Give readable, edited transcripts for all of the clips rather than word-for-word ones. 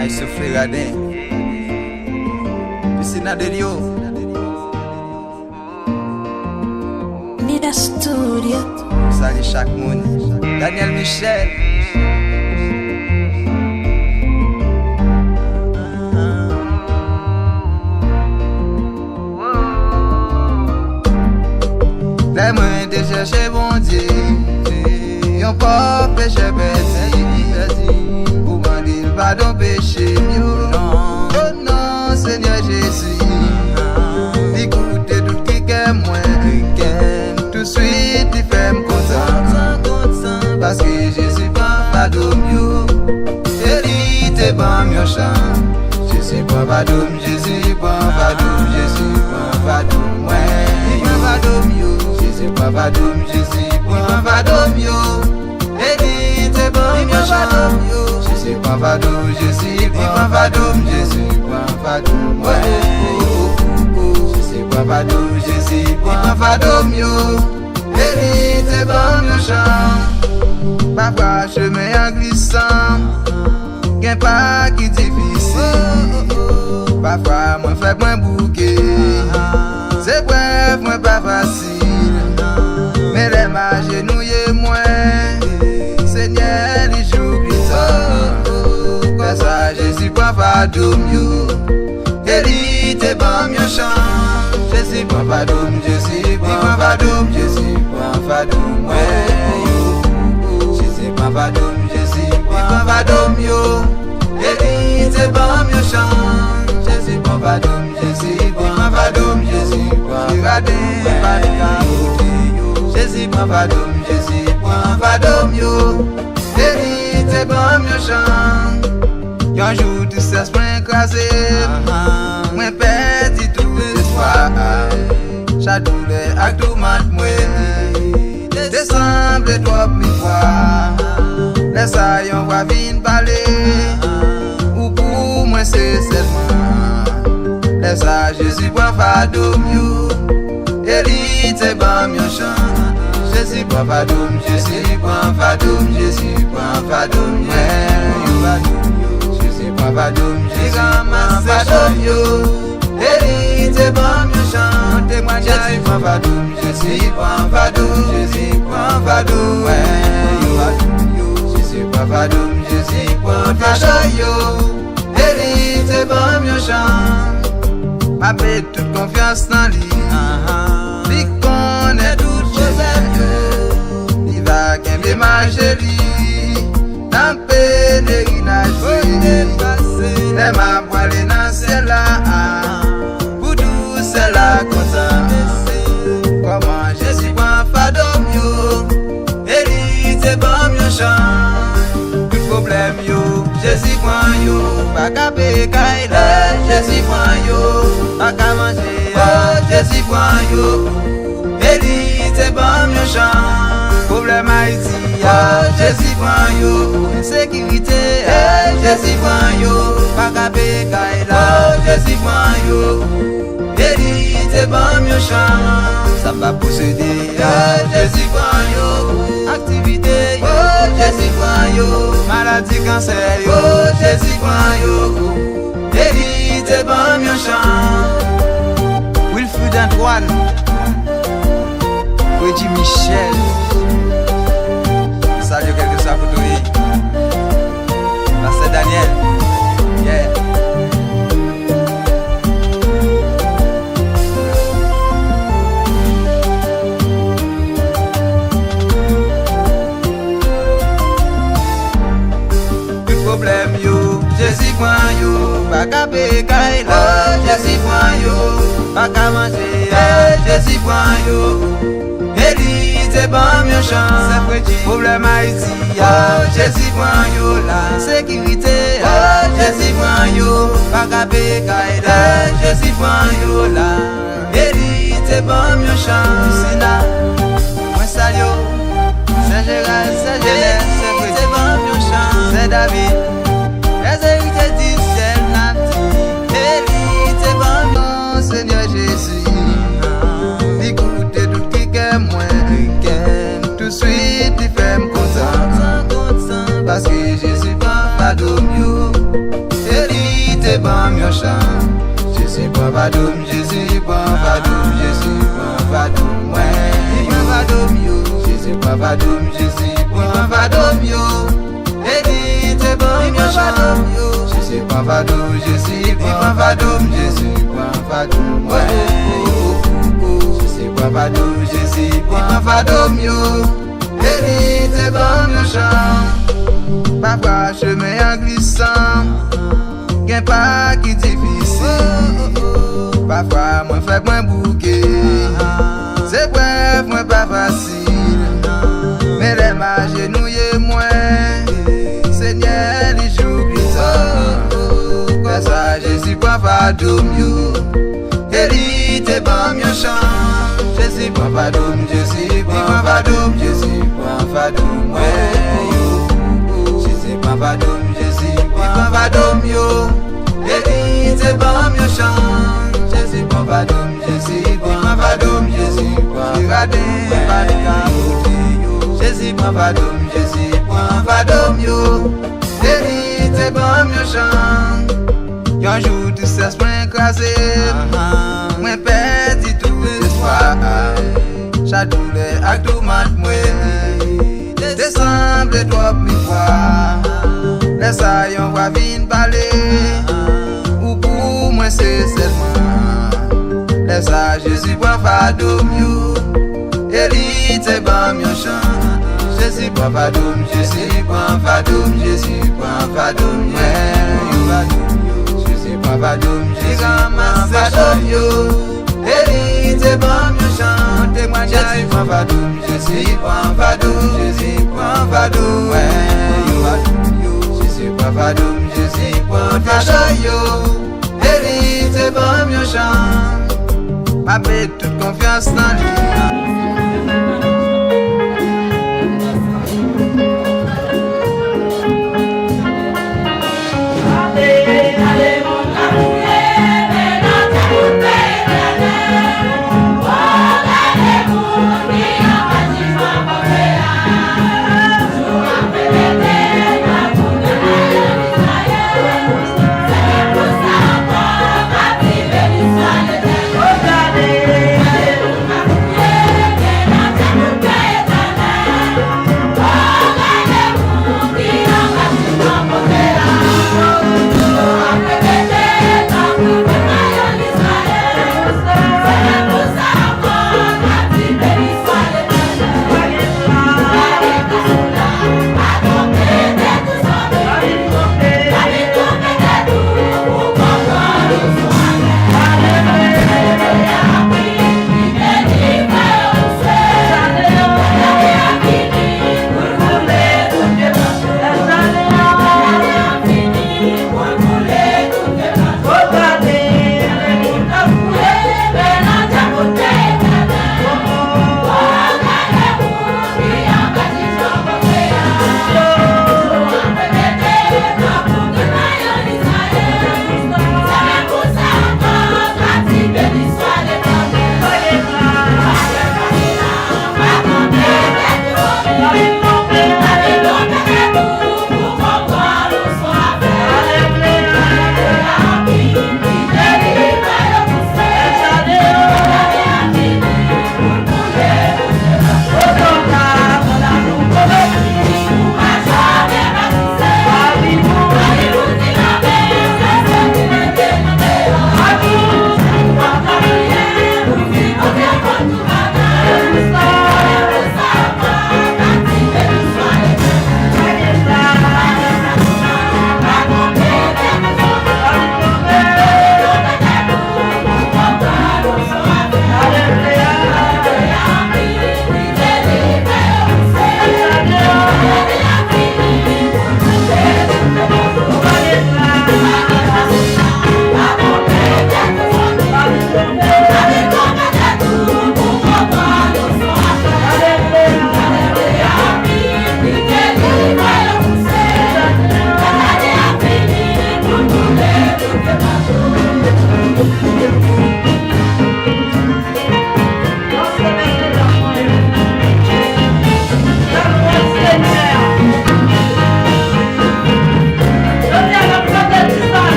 Maïs soufflé radin. Piscine à Delio. Nina Studio. Salut chaque monde. Daniel Michel. Les moyens de chercher bon Dieu. Yon pas péché petit. Pour demander le pardon péché. Oh non, Seigneur Jésus. Écoutez tout qui est moins. Tout de suite, il fait me content. Parce que Jésus prend pardon mieux. Et il prend mieux chant. Jésus prend pardon, Jésus prend pardon, Jésus prend pardon. Il prend pardon mieux. Jésus prend pardon, Jésus prend pardon mieux. Et il prend mieux chant. Jésus prend pardon, Jésus prend pardon, Jésus prend pardon. Jésus prend pardon, Jésus prend pardon mieux. Et il prend mieux chant. Parfois chemin en glissant, qu'un pas qui difficile. Parfois moi fais moins bouquet. C'est bref, moi pas facile. Mais les mains genouillées moi. Seigneur, les jours glissants. Comme ça, Jésus prend pardon mieux. Et il te prend mieux chant. Jésus prend pardon, Jésus prend pardon, Jésus prend pardon. Jésus prend pardon, Jésus prend pardon mieux. Et il te prend mieux chant. Jésus prend pardon, Jésus prend pardon, Jésus prend pardon. Jésus prend pardon, Jésus prend pardon mieux. Et il te prend mieux chant. Y'a un jour tu cesses moi écrasé. Moi perdu tout espoir. Chaque douleur ak tout mat moi. Décembre trop mi fois. Laisse ça yon va vin parler. Ou pour moi c'est seulement. Laisse ça Jésus prend pardon mieux. Et il te prend mieux chant. Jésus prend pardon, Jésus prend pardon, Jésus prend pardon. Jésus prend pardon, Jésus prend pardon mieux. Et il te prend mieux chant. Jésus prend pardon, Jésus prend pardon, Jésus prend pardon. Jésus prend pardon, Jésus prend pardon. Et il te prend mieux chant. Ma paix toute confiance dans lui. Lui connaît toutes choses. Il va gagner ma chérie. Dans pèlerinage. Les ma poêle dans celle-là. Pour tout cela content. Comment Jésus prend pardon mieux. Et il te prend mieux chant. Tout problème yo. Jésus prend yo. Pas qu'à payer là. Jésus prend yo. Pas qu'à manger. Jésus prend yo. Et il te prend mieux chant. Problème Haïti. Jésus prend yo. Insécurité. Jésus prend yo. Pas qu'à payer là. Jésus prend yo. Et il te prend mieux chant. Ça va posséder. Jésus prend yo. Activité. Jésus prend yo. Maladie cancer yo. Jésus prend yo. Et il te prend mieux chant. Wilfried Antoine. Freddy Michel. Salut quelque chose pour toi. Pasteur Daniel. Yeah. Tout problème yo. Jésus prend yo. Pas qu'à payer là. Jésus prend yo. Pas qu'à manger. Jésus prend yo. Et il te prend mieux chant. Problème Haïti. Jésus prend yo la. Sécurité. Jésus prend yo. Pas qu'à payer là. Jésus prend yo la. Et il te prend mieux chant. Moi salio. C'est Gérald, c'est Gérald. Il te prend mieux chant. C'est David. Les héritiers disent c'est Nati. Et il te prend mieux. Seigneur Jésus. Écoutez tout qui est moins. Tout de suite il fait me content. Parce que Jésus prend pardon mieux. Vadoum, Jésus, prends Vadoum, Jésus, prends Vadoum, ouais. Prends Vadoum, yo. Jésus, prends Vadoum, Jésus, prends Vadoum, yo. Eddie, t'es bon, méchant, yo. Jésus, prends Vadoum, Jésus, prends Vadoum, Jésus, prends Vadoum, ouais. Jésus, prends Vadoum, Jésus, prends Vadoum, yo. Eddie, t'es bon, méchant. Parfois, chemin en glissant. Gen pas qui difficile. Parfois moi fait moins bouquet. C'est bref, moi pas facile. Mais les mains genouillées moi. Seigneur, les jours glissants. Comme ça, Jésus prend Vadoum yo. Eli te bon mieux chant. Jésus prend Vadoum, Jésus prend Vadoum, Jésus prend Vadoum yo. Jésus prend Vadoum, Jésus prend Vadoum yo. Eli te bon mieux chant. Jésus prend Vadoum, Jésus prend Vadoum, Jésus prend Vadoum. Jésus prend Vadoum, Jésus prend Vadoum yo. Eli te bon mieux chant. Yon jour tout ça s'est écrasé. Moi perdu tout espoir. Chaque douleur ak tout mat moi. Décembre trop mi fois. Laisse yon va vin parler. Ou pour moi c'est seulement. Laisse Jésus prend Vadoum yo. Eli te bon mieux chant. Jésus prend Vadoum, Jésus prend Vadoum, Jésus prend Vadoum, yeah. Jésus prend Vadoum, Jésus prend Vadoum, yo. Eli te bon mieux chant. Jésus prend Vadoum, Jésus prend Vadoum, Jésus prend Vadoum, ouais. Jésus prend Vadoum, Jésus prend Vadoum, yo. Eli te bon mieux chant. Ma paix toute confiance dans lui.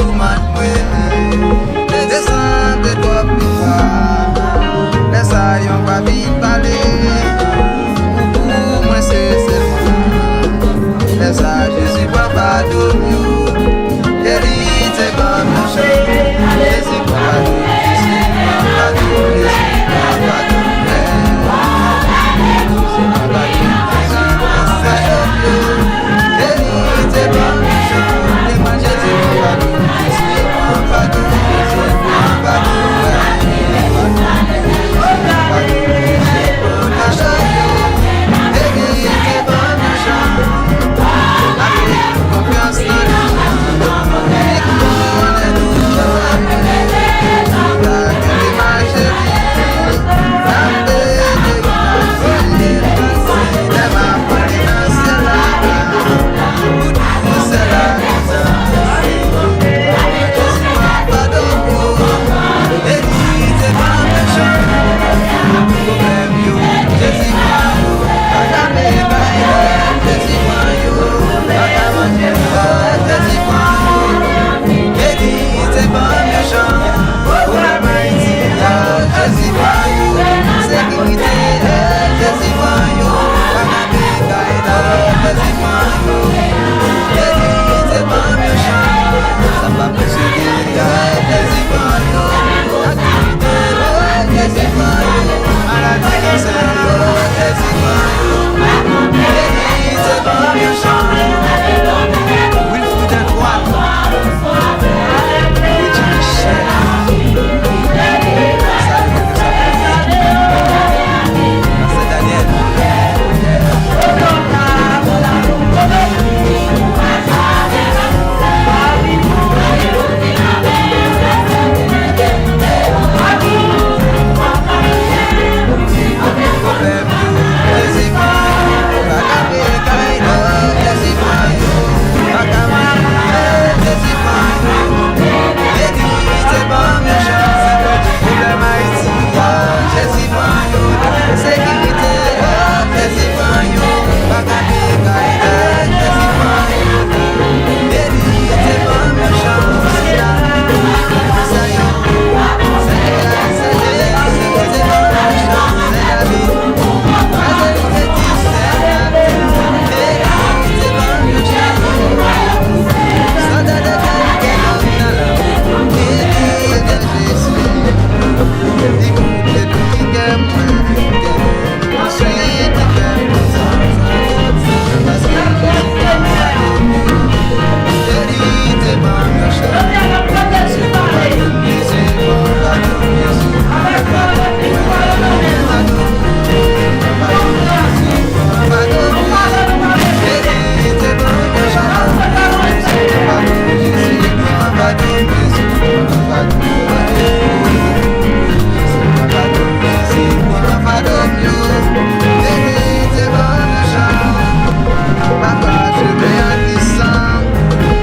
tout matin. Descends de toi plus bas. Les aïons pas vite parler. Pour moi c'est seulement. Les sages Jésus prend pas de mieux. Guéris tes bonnes méchants. Jésus prend pas de mieux. Jésus prend pas de mieux. Jésus prend pas de mieux. Jésus prend pas de mieux. Jésus prend pas de mieux. Guéris tes bonnes méchants. Les mains Jésus prend pas de mieux. Jésus prend pas de mieux. Jésus prend pas de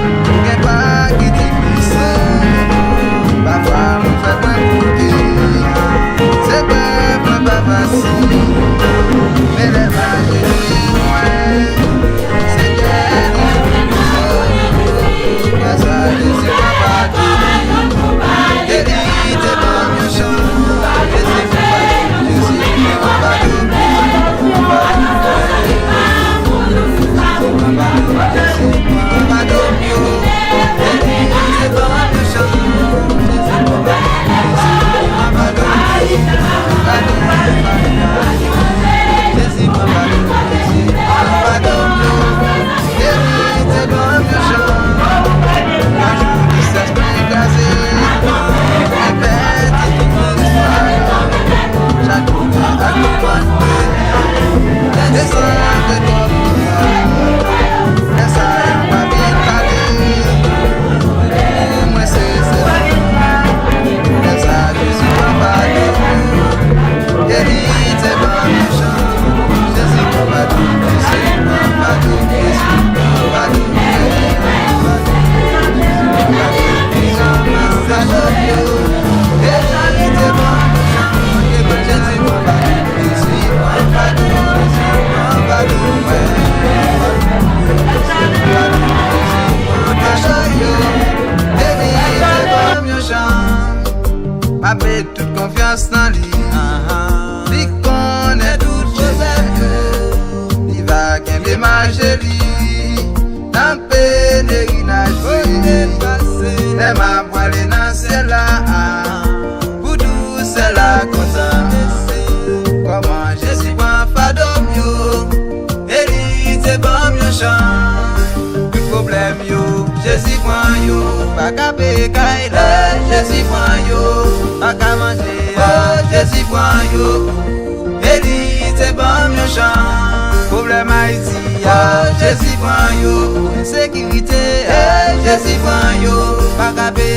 m'a fait toute confiance dans lui. Lui connaît tout problème, il va gagner ma chérie. Dans pèlerinage, les ma voilée dans celle-là. Pour tout cela content. Comment Jésus prend fardeau mieux, hérite bon mieux chant. Tout problème yo, Jésus prend yo. Pas qu'à pécaille, Jésus prend yo. Pas qu'à manger, Jésus prend yo. Hérite bon mieux chant. Problème Haïti, Jésus prend yo. Insécurité, Jésus prend yo. Pas qu'à pécaille.